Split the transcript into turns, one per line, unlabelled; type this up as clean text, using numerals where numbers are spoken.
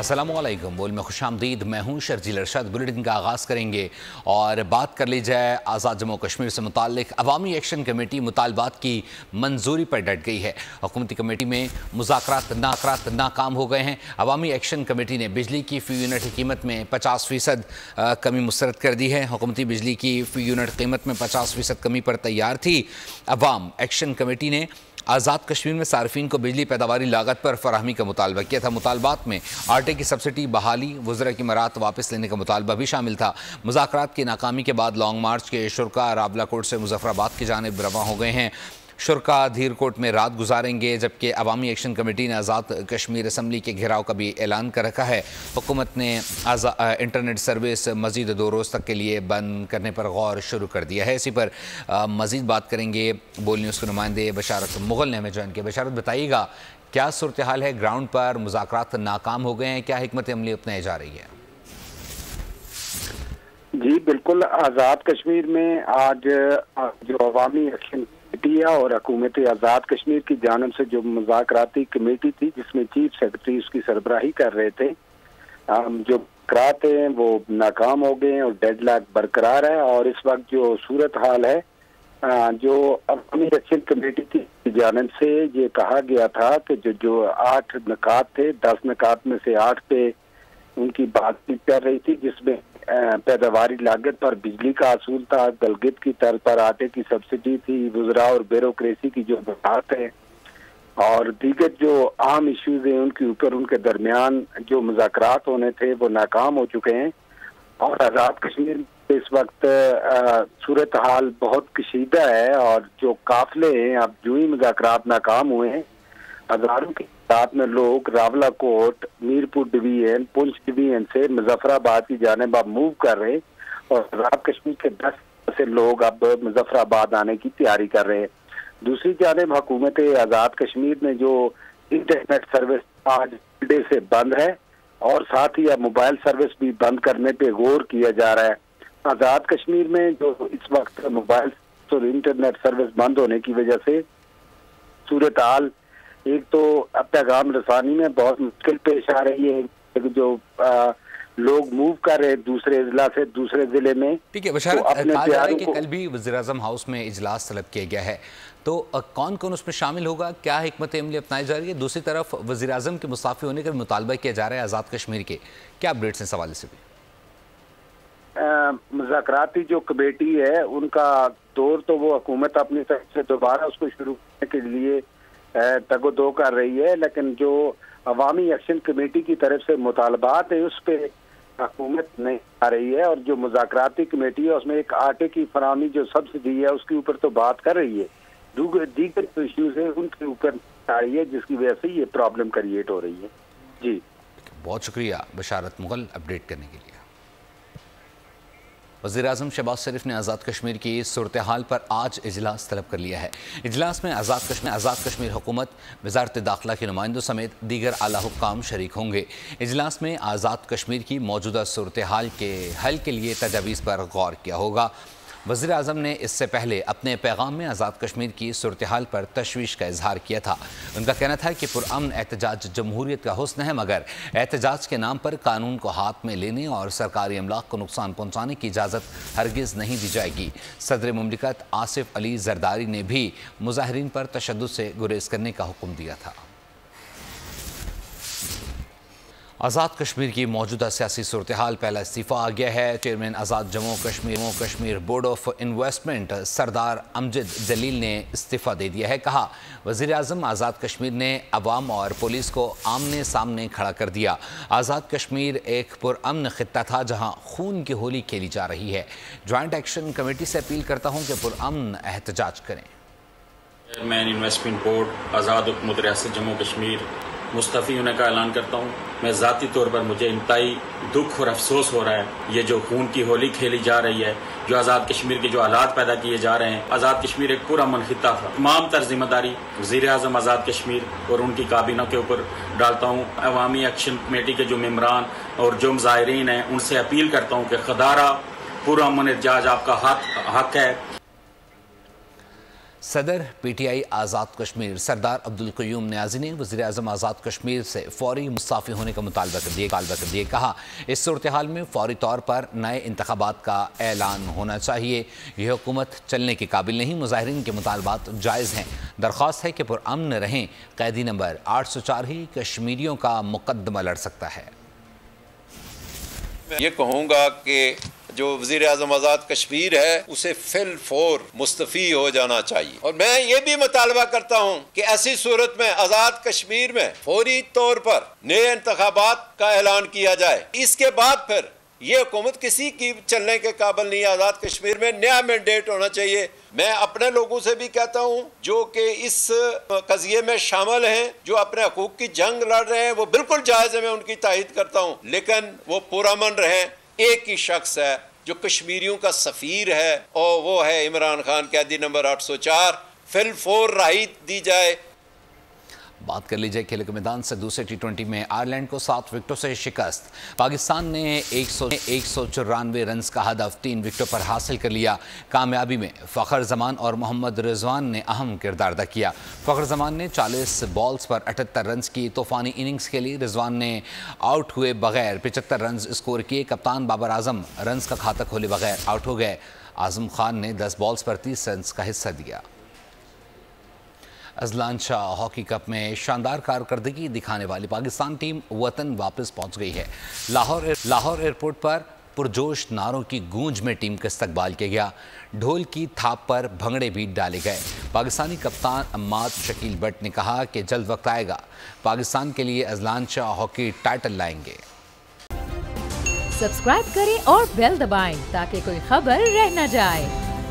अस्सलाम वालेकुम। बोल में खुश आमदीद। मैं हूँ शर्जील अरशद। बुलेटिन का आगाज़ करेंगे और बात कर ली जाए आज़ाद जम्मू कश्मीर से मुताल्लिक। अवामी एक्शन कमेटी मुतालबात की मंजूरी पर डट गई है। हुकूमती कमेटी में मुज़ाकरात नाकाम हो गए हैं। अवामी एक्शन कमेटी ने बिजली की फ़ी यूनिट की कीमत में 50% कमी मुस्तरद कर दी है। हुकूमती बिजली की फ़ी यूनिट कीमत में 50% कमी पर तैयार थी। अवाम एक्शन कमेटी ने आज़ाद कश्मीर में सार्फिन को बिजली पैदावारी लागत पर फराहमी का मुतालबा किया था। मुतालबात में आटे की सब्सिडी बहाली, वज़रा की मरात वापस लेने का मुतालबा भी शामिल था। मुज़ाकरात की नाकामी के बाद लॉन्ग मार्च के शुरका रावला कोट से मुजफ्फराबाद की जानिब रवाना हो गए हैं। शुरका धीरकोट में रात गुजारेंगे, जबकि अवामी एक्शन कमेटी ने आज़ाद कश्मीर असम्बली के घेराव का भी ऐलान कर रखा है। हुकूमत ने इंटरनेट सर्विस मज़ीद 2 रोज़ तक के लिए बंद करने पर गौर शुरू कर दिया है। इसी पर मज़ीद बात करेंगे। बोल न्यूज़ के नुमाइंदे बशारत मुग़ल ने हमें ज्वाइन किया। बशारत, बताइएगा क्या सूरत हाल है ग्राउंड पर? मुज़ाकरात नाकाम हो गए हैं, क्या हिकमत अमली अपनाई जा रही है?
जी बिल्कुल, आज़ाद कश्मीर में आज जो अवामी एक्शन और हुकूमत आज़ाद कश्मीर की जानिब से जो मुज़ाकराती कमेटी थी, जिसमें चीफ सेक्रेटरी उसकी सरबराही कर रहे थे, जो मुज़ाकरात हैं वो नाकाम हो गए हैं और डेडलॉक बरकरार है। और इस वक्त जो सूरत हाल है, जो अवामी एक्शन कमेटी की जानिब से ये कहा गया था कि जो 8 नकात थे, 10 नकात में से 8 पे उनकी बातचीत कर रही थी, जिसमें पैदावारी लागत पर बिजली का असूल था, गलगित की तर्ज पर आटे की सब्सिडी थी, वज़रा और ब्यूरोक्रेसी की जो बात है और दीगर जो आम इश्यूज हैं उनके ऊपर उनके दरमियान जो मुज़ाकरात होने थे वो नाकाम हो चुके हैं। और आज़ाद कश्मीर में इस वक्त सूरत हाल बहुत कशीदा है और जो काफिले हैं, अब जो ही मुज़ाकरात नाकाम हुए हैं, हजारों की तादाद में लोग Rawalakot, Mirpur division, Poonch division से मुजफ्फराबाद की जानिब अब मूव कर रहे हैं और आज़ाद कश्मीर के 10 से लोग अब मुजफ्फराबाद आने की तैयारी कर रहे हैं। दूसरी जानिब हुकूमत आज़ाद कश्मीर में जो इंटरनेट सर्विस आज डे से बंद है और साथ ही अब मोबाइल सर्विस भी बंद करने पे गौर किया जा रहा है। आज़ाद कश्मीर में जो इस वक्त मोबाइल और इंटरनेट सर्विस बंद होने की वजह से सूरत हाल, एक तो पैगाम रसानी में बहुत मुश्किल पेश आ रही है, जो लोग मूव कर रहे हैं दूसरे जिला से दूसरे जिले में।
ठीक है बशारत, कहा जा रहा है कि कल भी वज़ीर-ए-आज़म हाउस में इजलास तलब किया गया है, तो कौन कौन उसमें शामिल होगा, क्या हिकमत अमली अपनाई जा रही है? दूसरी तरफ वज़ीर-ए-आज़म के मुसाफिर होने का मुतालबा किया जा रहा है आज़ाद कश्मीर के, क्या अपडेट्स हैं इस हवाले से भी?
मुज़ाकराती जो कमेटी है उनका दौर तो वो हुकूमत अपनी तरफ से दोबारा उसको शुरू करने के लिए तगो-दो कर रही है, लेकिन जो अवामी एक्शन कमेटी की तरफ से मुतालबात है उस पर हुकूमत नहीं आ रही है। और जो मुज़ाकराती कमेटी है उसमें एक आटे की फराहमी जो सब्सिडी है उसके ऊपर तो बात कर रही है, दीगर जो इश्यूज है उनके ऊपर आ रही है, जिसकी वजह से ये प्रॉब्लम क्रिएट हो रही है। जी
बहुत शुक्रिया बशारत मुग़ल अपडेट करने के लिए। वज़ीर-ए-आज़म शहबाज शरीफ ने आज़ाद कश्मीर की सूरत हाल पर आज इजलास तलब कर लिया है। इजलास में आज़ाद कश्मीर हुकूमत, वज़ारत दाखिला के नुमाइंदों समेत दीगर आला हुक्काम शरीक होंगे। इजलास में आज़ाद कश्मीर की मौजूदा सूरत हाल के हल के लिए तजावीज़ पर गौर किया होगा। वज़ीर-ए-आज़म ने इससे पहले अपने पैगाम में आज़ाद कश्मीर की सूरत हाल पर तशवीश का इजहार किया था। उनका कहना था कि पुरअमन एहतजाज जमहूरियत का हुस्न है, मगर एहतजाज के नाम पर कानून को हाथ में लेने और सरकारी अमलाक को नुकसान पहुँचाने की इजाज़त हरगिज़ नहीं दी जाएगी। सदर मुमलिकत आसिफ अली जरदारी ने भी मुजाहिरीन पर तशद्दुद से गुरेज करने का हुक्म दिया था। आज़ाद कश्मीर की मौजूदा सियासी सूरत हाल, पहला इस्तीफ़ा आ गया है। Chairman Azad Jammu Kashmir board of investment Sardar Amjad Jalil ने इस्तीफ़ा दे दिया है। कहा, वज़ीर-ए-आज़म आज़ाद कश्मीर ने अवाम और पुलिस को आमने सामने खड़ा कर दिया। आज़ाद कश्मीर एक पुरअमन खित्ता था जहाँ खून की होली खेली जा रही है। जॉइंट एक्शन कमेटी से अपील करता हूँ कि पुरअमन एहतजाज करें।
चेयरमैन इन्वेस्टमेंट बोर्ड आज़ाद हुकूमत रियासत जम्मू कश्मीर मुस्तफ़ी होने का ऐलान करता हूँ। मैं ज़ाती तौर पर मुझे इंतहाई दुख और अफसोस हो रहा है, ये जो खून की होली खेली जा रही है, जो आज़ाद कश्मीर के जो हालात पैदा किए जा रहे हैं। आज़ाद कश्मीर एक पुरअमन खित्ता था। तमाम तर जिम्मेदारी वज़ीर-ए-आज़म आज़ाद कश्मीर और उनकी काबीना के ऊपर डालता हूँ। अवामी एक्शन कमेटी के जो मेम्बरान और जो मुजाहिरीन हैं उनसे अपील करता हूँ कि खदारा पुरअमन एहतजाज आपका हक है।
सदर PTI आज़ाद कश्मीर सरदार अब्दुल क़य्यूम नियाज़ी ने वज़ीर आज़म आज़ाद कश्मीर से फौरी मुस्ताफ़ी होने का मुतालबा कर दिए। कहा, इस सूरत हाल में फौरी तौर पर नए इंतख़ाबात का ऐलान होना चाहिए। यह हुकूमत चलने के काबिल नहीं, मुज़ाहिरीन के मुतालबात जायज़ हैं। दरख्वास्त है कि पुरअमन रहें। कैदी नंबर 804 ही कश्मीरियों का मुकदमा लड़ सकता है।
ये कहूँगा कि जो वज़ीर आज़म आज़ाद कश्मीर है उसे फिल फौर मुस्तफ़ी हो जाना चाहिए। और मैं ये भी मुतालबा करता हूँ कि ऐसी सूरत में आज़ाद कश्मीर में फौरी तौर पर नए इंतखाबात का ऐलान किया जाए। इसके बाद फिर ये हुकूमत किसी की चलने के काबिल नहीं है। आज़ाद कश्मीर में नया मैंडेट होना चाहिए। मैं अपने लोगों से भी कहता हूँ जो कि इस कज़िये में शामिल हैं, जो अपने हकूक़ की जंग लड़ रहे हैं, वो बिल्कुल जायज़ है, मैं उनकी तायद करता हूँ, लेकिन वो पुरअमन रहें। एक ही शख्स है जो कश्मीरियों का सफ़ीर है और वो है इमरान खान। कैदी नंबर 804 फिल फौर राहत दी जाए।
बात कर लीजिए खेल के मैदान से। दूसरे T20 में आयरलैंड को 7 विकेटों से शिकस्त। पाकिस्तान ने 194 रन का हदफ 3 विकेटों पर हासिल कर लिया। कामयाबी में फ़खर जमान और मोहम्मद रिजवान ने अहम किरदार अदा किया। फ़खर जमान ने 40 बॉल्स पर 78 रन की तूफ़ानी इनिंग्स खेली। रिजवान ने आउट हुए बगैर 75 रन स्कोर किए। कप्तान बाबर आजम रन का खाता खोले बगैर आउट हो गए। आजम खान ने 10 बॉल्स पर 30 रन का हिस्सा दिया। अजलान शाह हॉकी कप में शानदार कारकर्दगी दिखाने वाली पाकिस्तान टीम वतन वापस पहुंच गई है। लाहौर एयरपोर्ट पर पुरजोश नारों की गूंज में टीम का इस्तकबाल किया गया। ढोल की थाप पर भंगड़े भी डाले गए। पाकिस्तानी कप्तान अम्माद शकील बट ने कहा कि जल्द वक्त आएगा, पाकिस्तान के लिए अजलान शाह हॉकी टाइटल लाएंगे।
सब्सक्राइब करें और बेल दबाएं ताकि कोई खबर रह न जाए।